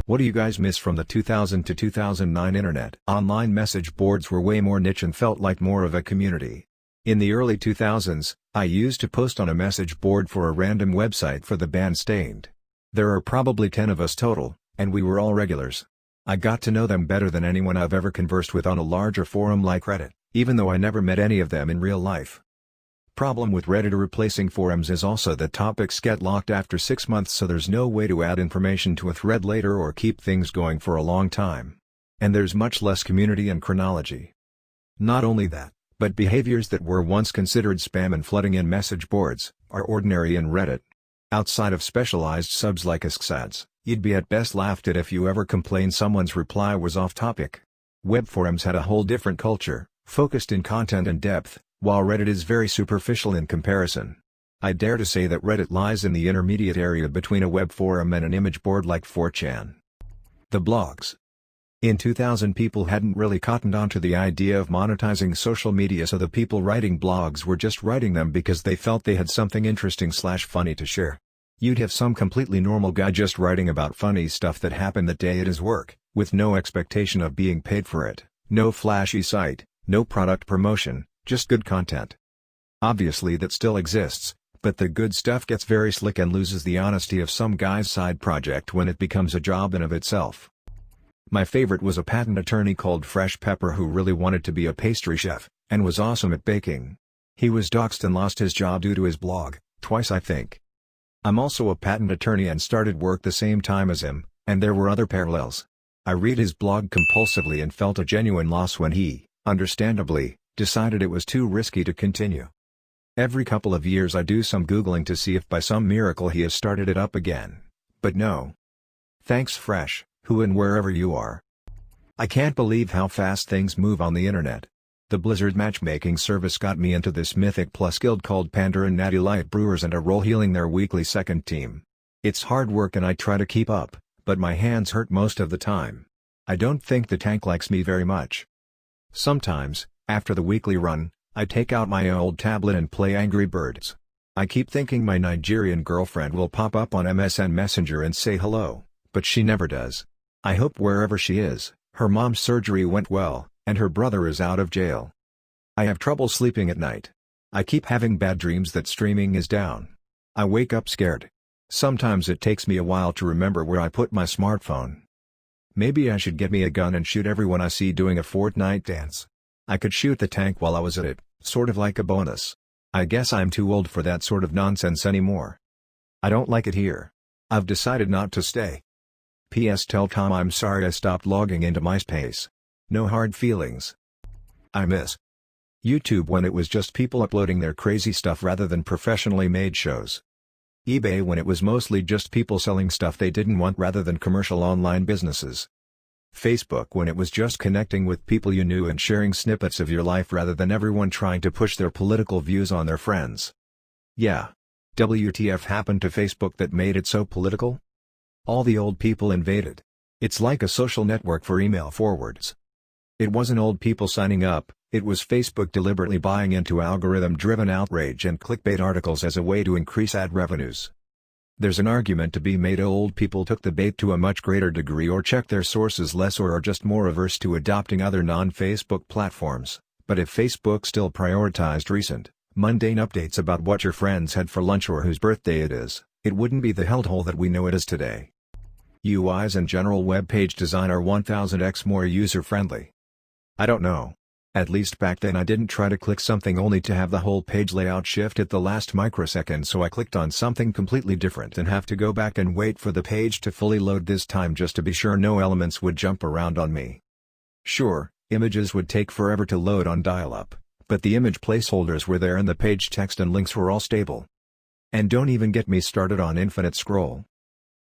What do you guys miss from the 2000 to 2009 internet? Online message boards were way more niche and felt like more of a community. In the early 2000s, I used to post on a message board for a random website for the band Stained. There are probably 10 of us total, and we were all regulars. I got to know them better than anyone I've ever conversed with on a larger forum like Reddit, even though I never met any of them in real life. Problem with Reddit replacing forums is also that topics get locked after 6 months, so there's no way to add information to a thread later or keep things going for a long time. And there's much less community and chronology. Not only that, but behaviors that were once considered spam and flooding in message boards are ordinary in Reddit. Outside of specialized subs like AskSads, you'd be at best laughed at if you ever complained someone's reply was off topic. Web forums had a whole different culture, focused in content and depth, while Reddit is very superficial in comparison. I dare to say that Reddit lies in the intermediate area between a web forum and an image board like 4chan. The blogs. In 2000, people hadn't really cottoned on to the idea of monetizing social media, so the people writing blogs were just writing them because they felt they had something interesting/funny to share. You'd have some completely normal guy just writing about funny stuff that happened that day at his work, with no expectation of being paid for it, no flashy site, no product promotion, just good content. Obviously that still exists, but the good stuff gets very slick and loses the honesty of some guy's side project when it becomes a job in of itself. My favorite was a patent attorney called Fresh Pepper who really wanted to be a pastry chef, and was awesome at baking. He was doxxed and lost his job due to his blog, twice I think. I'm also a patent attorney and started work the same time as him, and there were other parallels. I read his blog compulsively and felt a genuine loss when he, understandably, decided it was too risky to continue. Every couple of years I do some Googling to see if by some miracle he has started it up again. But no. Thanks Fresh, who and wherever you are. I can't believe how fast things move on the internet. The Blizzard matchmaking service got me into this Mythic Plus guild called Panda and Natty Light Brewers and a role healing their weekly second team. It's hard work and I try to keep up, but my hands hurt most of the time. I don't think the tank likes me very much. Sometimes, after the weekly run, I take out my old tablet and play Angry Birds. I keep thinking my Nigerian girlfriend will pop up on MSN Messenger and say hello, but she never does. I hope wherever she is, her mom's surgery went well, and her brother is out of jail. I have trouble sleeping at night. I keep having bad dreams that streaming is down. I wake up scared. Sometimes it takes me a while to remember where I put my smartphone. Maybe I should get me a gun and shoot everyone I see doing a Fortnite dance. I could shoot the tank while I was at it, sort of like a bonus. I guess I'm too old for that sort of nonsense anymore. I don't like it here. I've decided not to stay. P.S. Tell Tom I'm sorry I stopped logging into MySpace. No hard feelings. I miss YouTube when it was just people uploading their crazy stuff rather than professionally made shows. eBay when it was mostly just people selling stuff they didn't want rather than commercial online businesses. Facebook when it was just connecting with people you knew and sharing snippets of your life rather than everyone trying to push their political views on their friends. Yeah. WTF happened to Facebook that made it so political? All the old people invaded. It's like a social network for email forwards. It wasn't old people signing up, it was Facebook deliberately buying into algorithm-driven outrage and clickbait articles as a way to increase ad revenues. There's an argument to be made old people took the bait to a much greater degree or check their sources less or are just more averse to adopting other non-Facebook platforms, but if Facebook still prioritized recent, mundane updates about what your friends had for lunch or whose birthday it is, it wouldn't be the hellhole that we know it is today. UIs and general web page design are 1000x more user-friendly. I don't know. At least back then I didn't try to click something only to have the whole page layout shift at the last microsecond, so I clicked on something completely different and have to go back and wait for the page to fully load this time just to be sure no elements would jump around on me. Sure, images would take forever to load on dial-up, but the image placeholders were there and the page text and links were all stable. And don't even get me started on infinite scroll.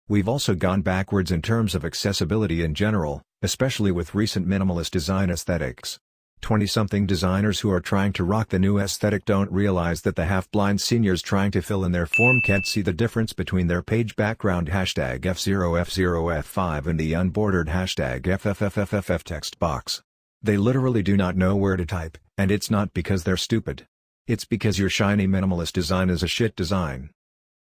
We've also gone backwards in terms of accessibility in general, especially with recent minimalist design aesthetics. 20-something designers who are trying to rock the new aesthetic don't realize that the half-blind seniors trying to fill in their form can't see the difference between their page background #F0F0F5 and the unbordered #FFFFF text box. They literally do not know where to type, and it's not because they're stupid. It's because your shiny minimalist design is a shit design.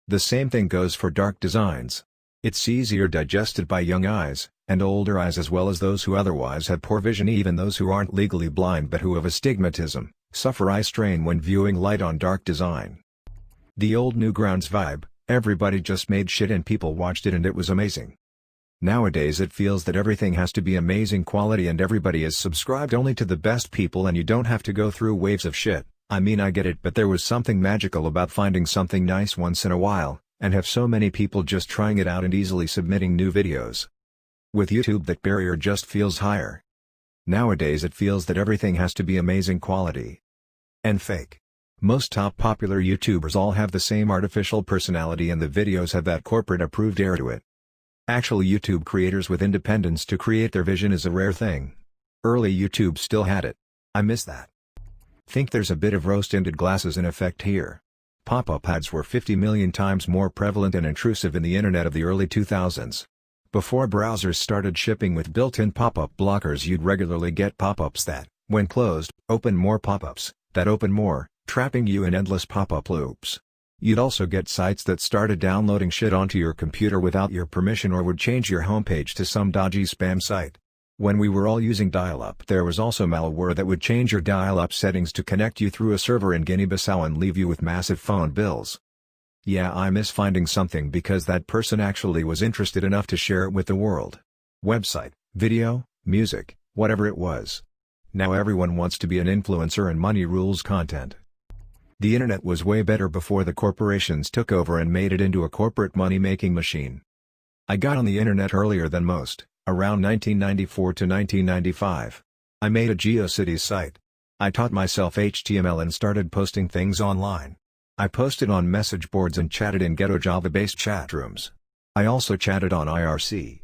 The same thing goes for dark designs. It's easier digested by young eyes, and older eyes as well as those who otherwise have poor vision. Even those who aren't legally blind but who have astigmatism, suffer eye strain when viewing light on dark design. The old Newgrounds vibe, everybody just made shit and people watched it and it was amazing. Nowadays it feels that everything has to be amazing quality and everybody is subscribed only to the best people and you don't have to go through waves of shit. I mean, I get it, but there was something magical about finding something nice once in a while, and have so many people just trying it out and easily submitting new videos. With YouTube that barrier just feels higher. Nowadays it feels that everything has to be amazing quality. And fake. Most top popular YouTubers all have the same artificial personality and the videos have that corporate approved air to it. Actual YouTube creators with independence to create their vision is a rare thing. Early YouTube still had it. I miss that. Think there's a bit of rose-tinted glasses in effect here. Pop-up ads were 50 million times more prevalent and intrusive in the internet of the early 2000s. Before browsers started shipping with built-in pop-up blockers, you'd regularly get pop-ups that, when closed, open more pop-ups, that open more, trapping you in endless pop-up loops. You'd also get sites that started downloading shit onto your computer without your permission or would change your homepage to some dodgy spam site. When we were all using dial-up, there was also malware that would change your dial-up settings to connect you through a server in Guinea-Bissau and leave you with massive phone bills. Yeah, I miss finding something because that person actually was interested enough to share it with the world. Website, video, music, whatever it was. Now everyone wants to be an influencer and money rules content. The internet was way better before the corporations took over and made it into a corporate money-making machine. I got on the internet earlier than most, around 1994 to 1995. I made a GeoCities site. I taught myself HTML and started posting things online. I posted on message boards and chatted in ghetto Java-based chat rooms. I also chatted on IRC.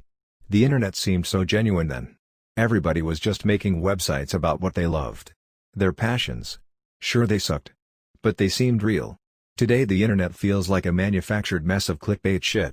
The internet seemed so genuine then. Everybody was just making websites about what they loved. Their passions. Sure, they sucked. But they seemed real. Today the internet feels like a manufactured mess of clickbait shit.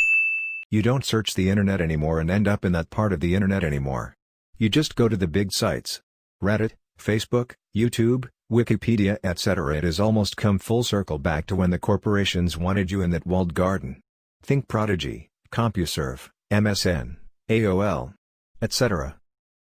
You don't search the internet anymore and end up in that part of the internet anymore. You just go to the big sites. Reddit, Facebook, YouTube, Wikipedia, etc. It has almost come full circle back to when the corporations wanted you in that walled garden. Think Prodigy, CompuServe, MSN, AOL, etc.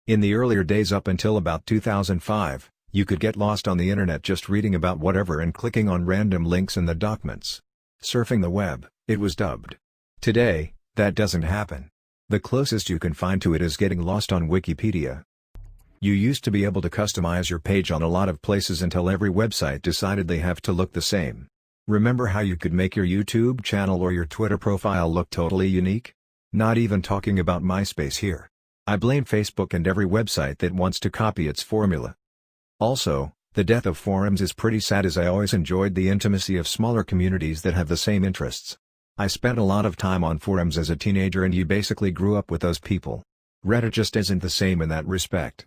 In the earlier days up until about 2005, you could get lost on the internet just reading about whatever and clicking on random links in the documents. Surfing the web, it was dubbed. Today, that doesn't happen. The closest you can find to it is getting lost on Wikipedia. You used to be able to customize your page on a lot of places until every website decided they have to look the same. Remember how you could make your YouTube channel or your Twitter profile look totally unique? Not even talking about MySpace here. I blame Facebook and every website that wants to copy its formula. Also, the death of forums is pretty sad, as I always enjoyed the intimacy of smaller communities that have the same interests. I spent a lot of time on forums as a teenager and you basically grew up with those people. Reddit just isn't the same in that respect.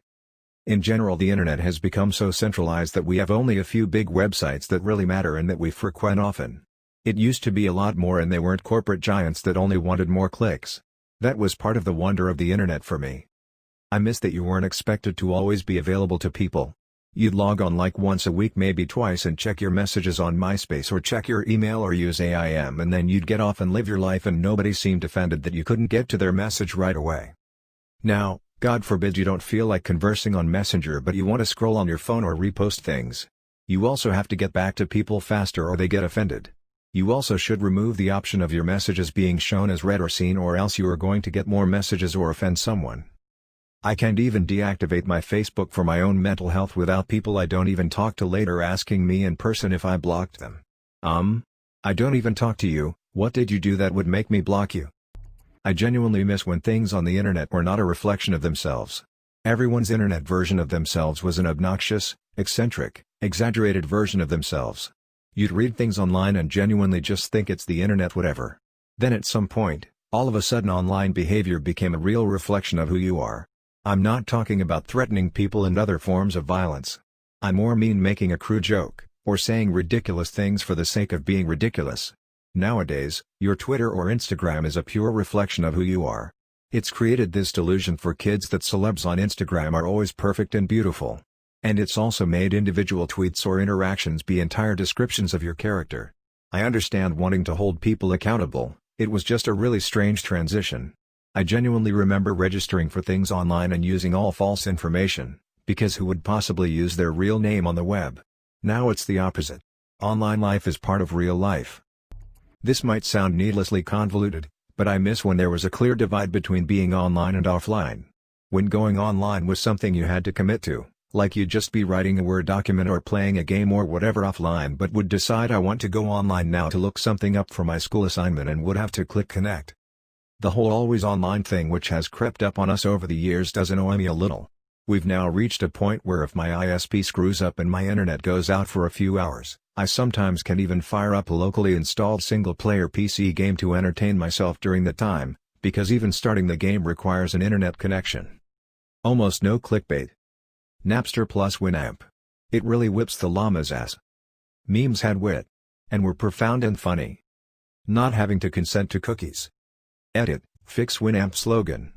In general, the internet has become so centralized that we have only a few big websites that really matter and that we frequent often. It used to be a lot more and they weren't corporate giants that only wanted more clicks. That was part of the wonder of the internet for me. I miss that you weren't expected to always be available to people. You'd log on like once a week, maybe twice, and check your messages on MySpace or check your email or use AIM, and then you'd get off and live your life and nobody seemed offended that you couldn't get to their message right away. Now, God forbid you don't feel like conversing on Messenger but you want to scroll on your phone or repost things. You also have to get back to people faster or they get offended. You also should remove the option of your messages being shown as read or seen, or else you are going to get more messages or offend someone. I can't even deactivate my Facebook for my own mental health without people I don't even talk to later asking me in person if I blocked them. I don't even talk to you, what did you do that would make me block you? I genuinely miss when things on the internet were not a reflection of themselves. Everyone's internet version of themselves was an obnoxious, eccentric, exaggerated version of themselves. You'd read things online and genuinely just think it's the internet whatever. Then at some point, all of a sudden online behavior became a real reflection of who you are. I'm not talking about threatening people and other forms of violence. I more mean making a crude joke, or saying ridiculous things for the sake of being ridiculous. Nowadays, your Twitter or Instagram is a pure reflection of who you are. It's created this delusion for kids that celebs on Instagram are always perfect and beautiful. And it's also made individual tweets or interactions be entire descriptions of your character. I understand wanting to hold people accountable, It was just a really strange transition. I genuinely remember registering for things online and using all false information, because who would possibly use their real name on the web? Now it's the opposite. Online life is part of real life. This might sound needlessly convoluted, but I miss when there was a clear divide between being online and offline. When going online was something you had to commit to, like you'd just be writing a Word document or playing a game or whatever offline, but would decide I want to go online now to look something up for my school assignment and would have to click connect. The whole always online thing which has crept up on us over the years does annoy me a little. We've now reached a point where if my ISP screws up and my internet goes out for a few hours, I sometimes can't even fire up a locally installed single-player PC game to entertain myself during the time, because even starting the game requires an internet connection. Almost no clickbait. Napster plus Winamp. It really whips the llama's ass. Memes had wit. And were profound and funny. Not having to consent to cookies. Edit, fix Winamp slogan.